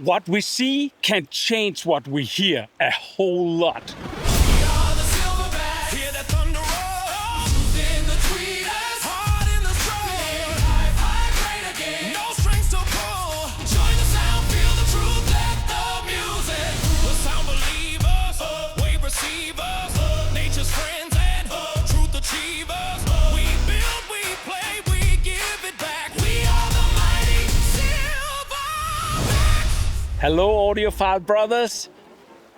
What we see can change what we hear a whole lot. Hello, audiophile brothers.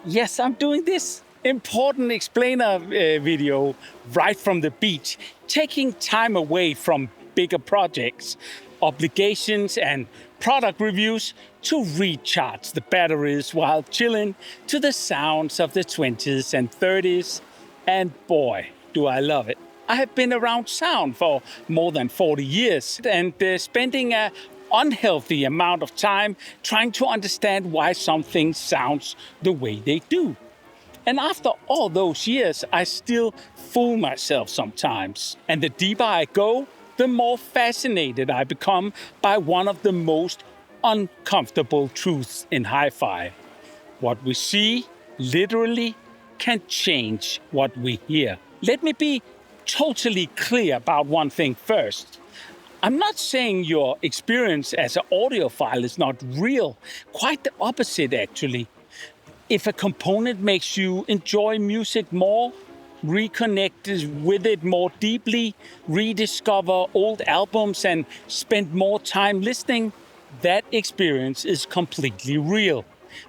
Yes, I'm doing this important explainer video right from the beach, taking time away from bigger projects, obligations, and product reviews to recharge the batteries while chilling to the sounds of the 20s and 30s. And boy, do I love it. I have been around sound for more than 40 years and spending a unhealthy amount of time trying to understand why something sounds the way they do. And after all those years, I still fool myself sometimes. And the deeper I go, the more fascinated I become by one of the most uncomfortable truths in HiFi. What we see literally can change what we hear. Let me be totally clear about one thing first. I'm not saying your experience as an audiophile is not real. Quite the opposite, actually. If a component makes you enjoy music more, reconnect with it more deeply, rediscover old albums, and spend more time listening, that experience is completely real.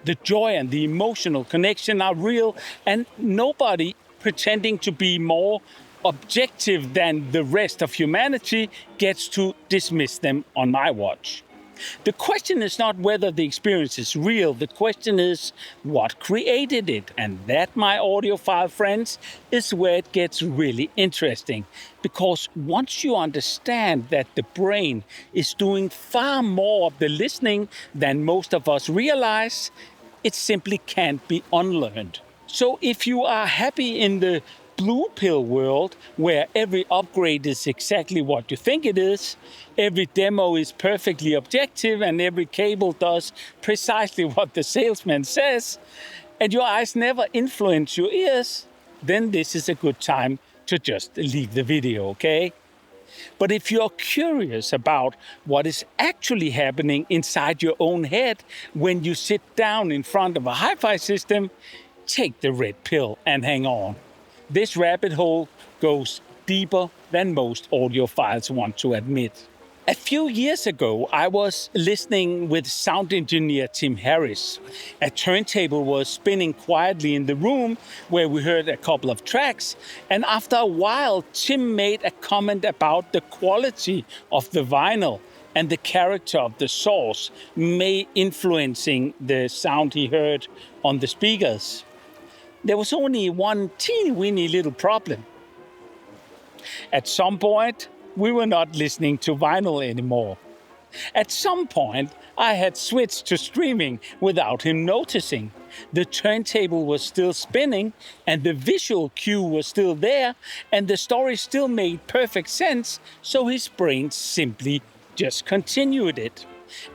The joy and the emotional connection are real, and nobody pretending to be more objective than the rest of humanity gets to dismiss them on my watch. The question is not whether the experience is real. The question is what created it. And that, my audiophile friends, is where it gets really interesting. Because once you understand that the brain is doing far more of the listening than most of us realize, it simply can't be unlearned. So if you are happy in the blue pill world, where every upgrade is exactly what you think it is, every demo is perfectly objective, and every cable does precisely what the salesman says, and your eyes never influence your ears, then this is a good time to just leave the video, okay? But if you're curious about what is actually happening inside your own head when you sit down in front of a HiFi system, take the red pill and hang on. This rabbit hole goes deeper than most audiophiles want to admit. A few years ago, I was listening with sound engineer Tim Harris. A turntable was spinning quietly in the room where we heard a couple of tracks, and after a while, Tim made a comment about the quality of the vinyl and the character of the source may influencing the sound he heard on the speakers. There was only one teeny-weeny little problem. At some point, we were not listening to vinyl anymore. At some point, I had switched to streaming without him noticing. The turntable was still spinning, and the visual cue was still there, and the story still made perfect sense, so his brain simply just continued it.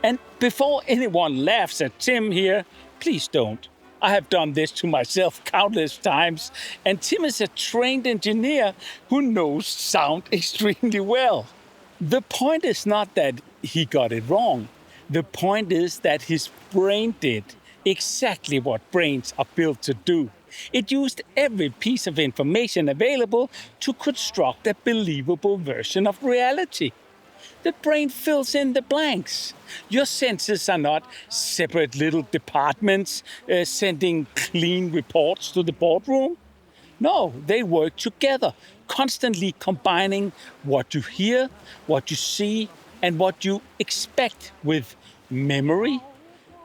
And before anyone laughs at Tim here, please don't. I have done this to myself countless times, and Tim is a trained engineer who knows sound extremely well. The point is not that he got it wrong. The point is that his brain did exactly what brains are built to do. It used every piece of information available to construct a believable version of reality. The brain fills in the blanks. Your senses are not separate little departments sending clean reports to the boardroom. No, they work together, constantly combining what you hear, what you see, and what you expect with memory,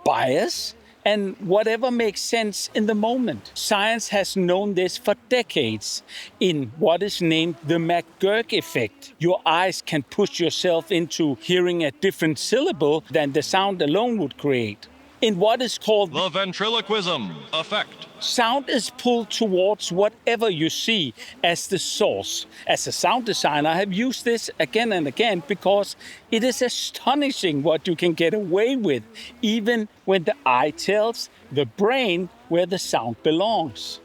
bias, and whatever makes sense in the moment. Science has known this for decades in what is named the McGurk effect. Your eyes can push yourself into hearing a different syllable than the sound alone would create. In what is called the ventriloquism effect. Sound is pulled towards whatever you see as the source. As a sound designer, I have used this again and again because it is astonishing what you can get away with, even when the eye tells the brain where the sound belongs.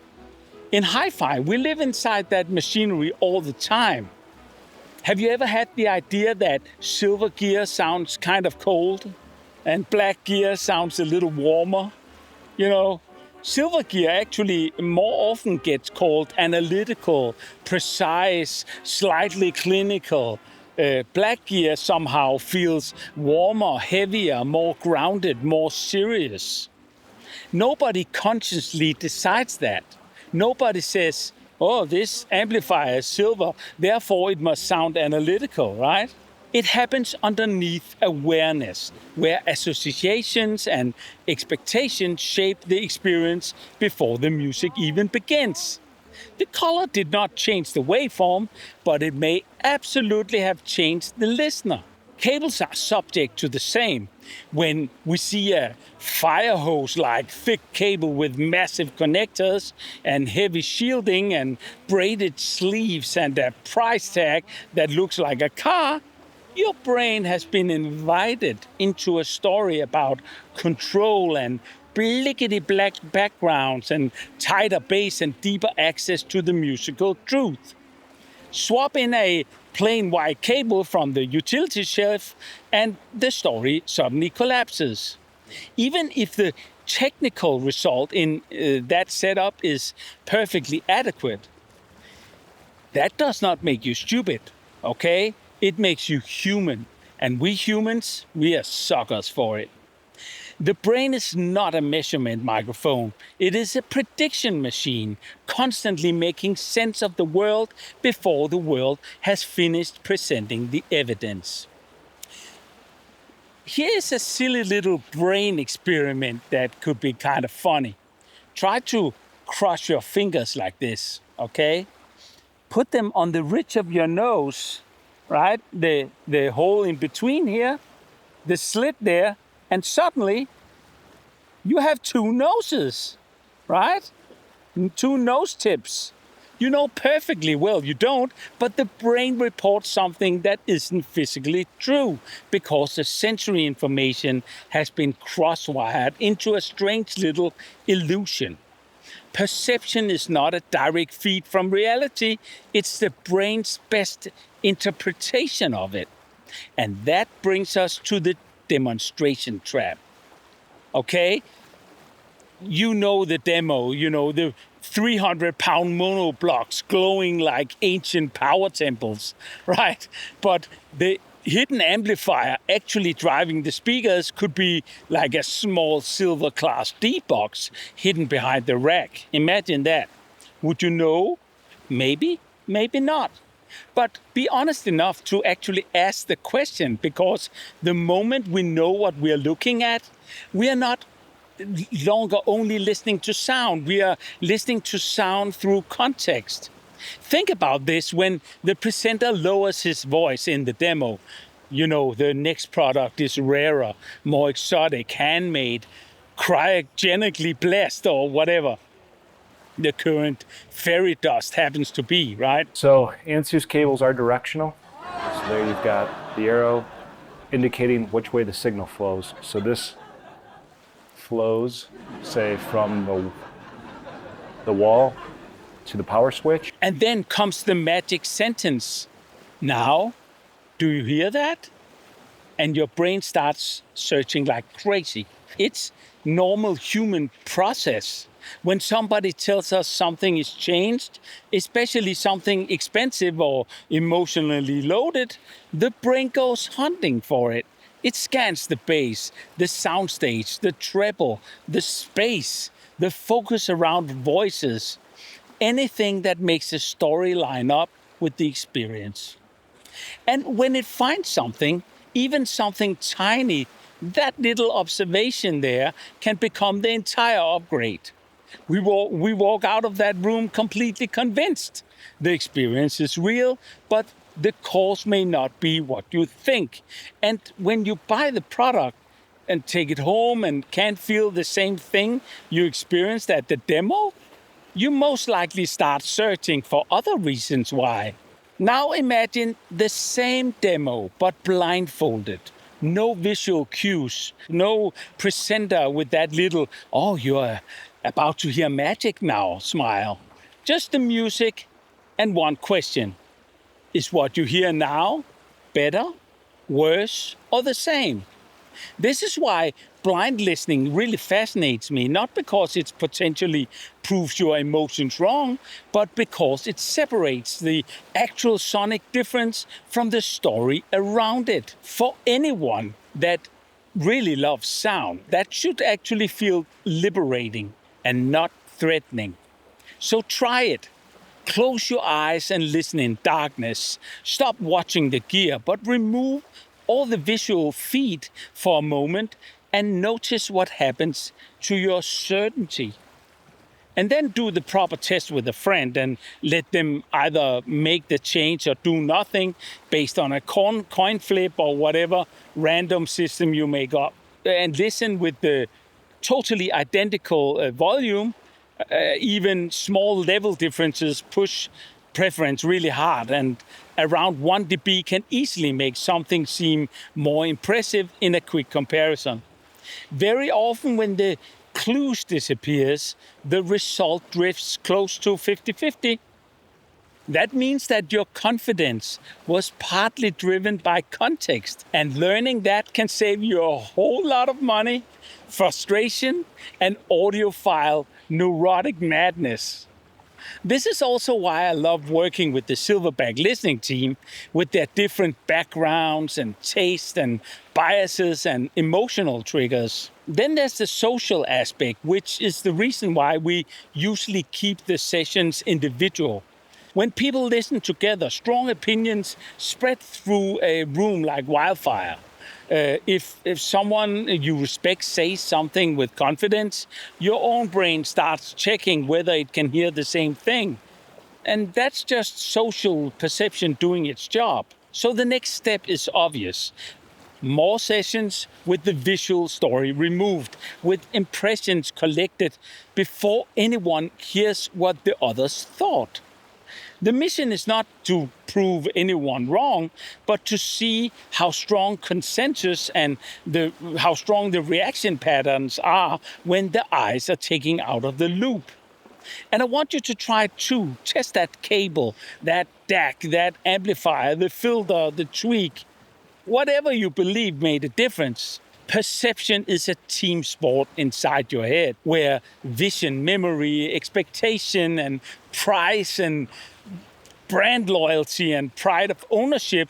In HiFi, we live inside that machinery all the time. Have you ever had the idea that silver gear sounds kind of cold and black gear sounds a little warmer? You know, silver gear actually more often gets called analytical, precise, slightly clinical. Black gear somehow feels warmer, heavier, more grounded, more serious. Nobody consciously decides that. Nobody says, oh, this amplifier is silver, therefore it must sound analytical, right? It happens underneath awareness, where associations and expectations shape the experience before the music even begins. The color did not change the waveform, but it may absolutely have changed the listener. Cables are subject to the same. When we see a fire hose-like thick cable with massive connectors and heavy shielding and braided sleeves and a price tag that looks like a car, your brain has been invited into a story about control and blickety-black backgrounds and tighter bass and deeper access to the musical truth. Swap in a plain white cable from the utility shelf and the story suddenly collapses. Even if the technical result in that setup is perfectly adequate, that does not make you stupid, okay? It makes you human. And we humans, we are suckers for it. The brain is not a measurement microphone. It is a prediction machine, constantly making sense of the world before the world has finished presenting the evidence. Here is a silly little brain experiment that could be kind of funny. Try to cross your fingers like this, okay? Put them on the ridge of your nose, right? The hole in between here, the slit there, and suddenly you have two noses, right? Two nose tips. You know perfectly well you don't, but the brain reports something that isn't physically true because the sensory information has been cross-wired into a strange little illusion. Perception is not a direct feed from reality, it's the brain's best interpretation of it. And that brings us to the demonstration trap. Okay? You know the demo, the 300-pound mono blocks glowing like ancient power temples, right? But the hidden amplifier actually driving the speakers could be like a small silver Class D box hidden behind the rack. Imagine that. Would you know? Maybe, maybe not. But be honest enough to actually ask the question, because the moment we know what we are looking at, we are not longer only listening to sound. We are listening to sound through context. Think about this when the presenter lowers his voice in the demo. The next product is rarer, more exotic, handmade, cryogenically blessed, or whatever the current fairy dust happens to be, right? So ANSYS cables are directional. So there you've got the arrow indicating which way the signal flows. So this flows, say, from the wall to the power switch. And then comes the magic sentence. Now, do you hear that? And your brain starts searching like crazy. It's normal human process. When somebody tells us something is changed, especially something expensive or emotionally loaded, the brain goes hunting for it. It scans the bass, the soundstage, the treble, the space, the focus around voices, anything that makes a story line up with the experience. And when it finds something, even something tiny, that little observation there can become the entire upgrade. We walk out of that room completely convinced. The experience is real, but the cause may not be what you think. And when you buy the product, and take it home and can't feel the same thing you experienced at the demo, you most likely start searching for other reasons why. Now imagine the same demo, but blindfolded. No visual cues, no presenter with that little, oh, you're about to hear magic now smile. Just the music and one question. Is what you hear now better, worse, or the same? This is why blind listening really fascinates me, not because it potentially proves your emotions wrong, but because it separates the actual sonic difference from the story around it. For anyone that really loves sound, that should actually feel liberating and not threatening. So try it. Close your eyes and listen in darkness. Stop watching the gear, but remove all the visual feed for a moment and notice what happens to your certainty. And then do the proper test with a friend and let them either make the change or do nothing based on a coin flip or whatever random system you make up. And listen with the totally identical volume. Even small level differences push preference really hard, and around 1 dB can easily make something seem more impressive in a quick comparison. Very often when the clues disappears, the result drifts close to 50-50. That means that your confidence was partly driven by context, and learning that can save you a whole lot of money, frustration, and audiophile neurotic madness. This is also why I love working with the Silverback listening team with their different backgrounds and tastes and biases and emotional triggers. Then there's the social aspect, which is the reason why we usually keep the sessions individual. When people listen together, strong opinions spread through a room like wildfire. If someone you respect says something with confidence, your own brain starts checking whether it can hear the same thing. And that's just social perception doing its job. So the next step is obvious. More sessions with the visual story removed, with impressions collected before anyone hears what the others thought. The mission is not to prove anyone wrong, but to see how strong consensus and how strong the reaction patterns are when the eyes are taken out of the loop. And I want you to try to test that cable, that DAC, that amplifier, the filter, the tweak, whatever you believe made a difference. Perception is a team sport inside your head, where vision, memory, expectation, and price, and brand loyalty, and pride of ownership,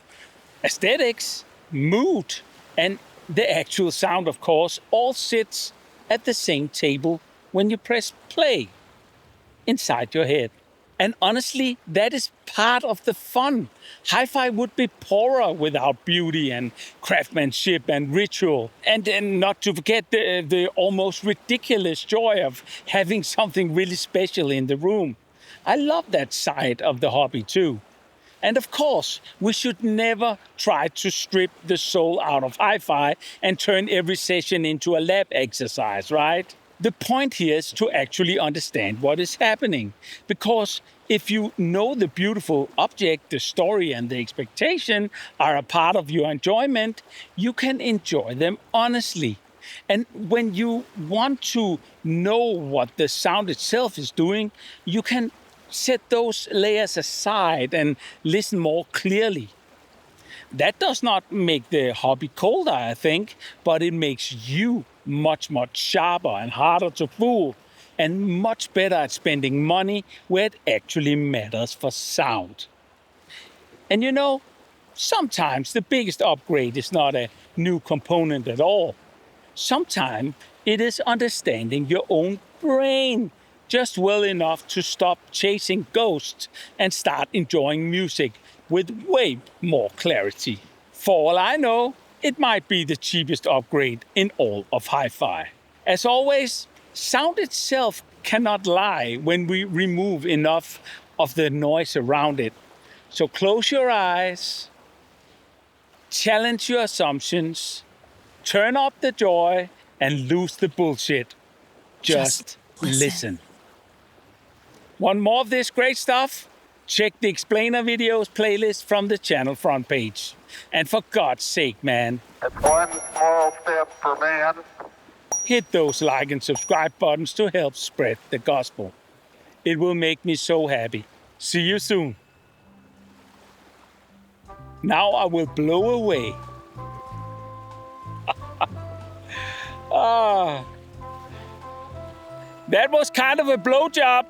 aesthetics, mood, and the actual sound, of course, all sits at the same table when you press play inside your head. And honestly, that is part of the fun. Hi-Fi would be poorer without beauty and craftsmanship and ritual. And then not to forget the almost ridiculous joy of having something really special in the room. I love that side of the hobby too. And of course, we should never try to strip the soul out of Hi-Fi and turn every session into a lab exercise, right? The point here is to actually understand what is happening. Because if you know the beautiful object, the story, and the expectation are a part of your enjoyment, you can enjoy them honestly. And when you want to know what the sound itself is doing, you can set those layers aside and listen more clearly. That does not make the hobby colder, I think, but it makes you much, much sharper and harder to fool, and much better at spending money where it actually matters for sound. And you know, sometimes the biggest upgrade is not a new component at all. Sometimes it is understanding your own brain just well enough to stop chasing ghosts and start enjoying music with way more clarity. For all I know, it might be the cheapest upgrade in all of Hi-Fi. As always, sound itself cannot lie when we remove enough of the noise around it. So close your eyes, challenge your assumptions, Turn up the joy and lose the bullshit. Just listen. Want more of this great stuff? Check the Explainer videos playlist from the channel front page. And for God's sake, man, It's one small step for man. hit those like and subscribe buttons to help spread the gospel. It will make me so happy. See you soon. Now I will blow away. That was kind of a blowjob.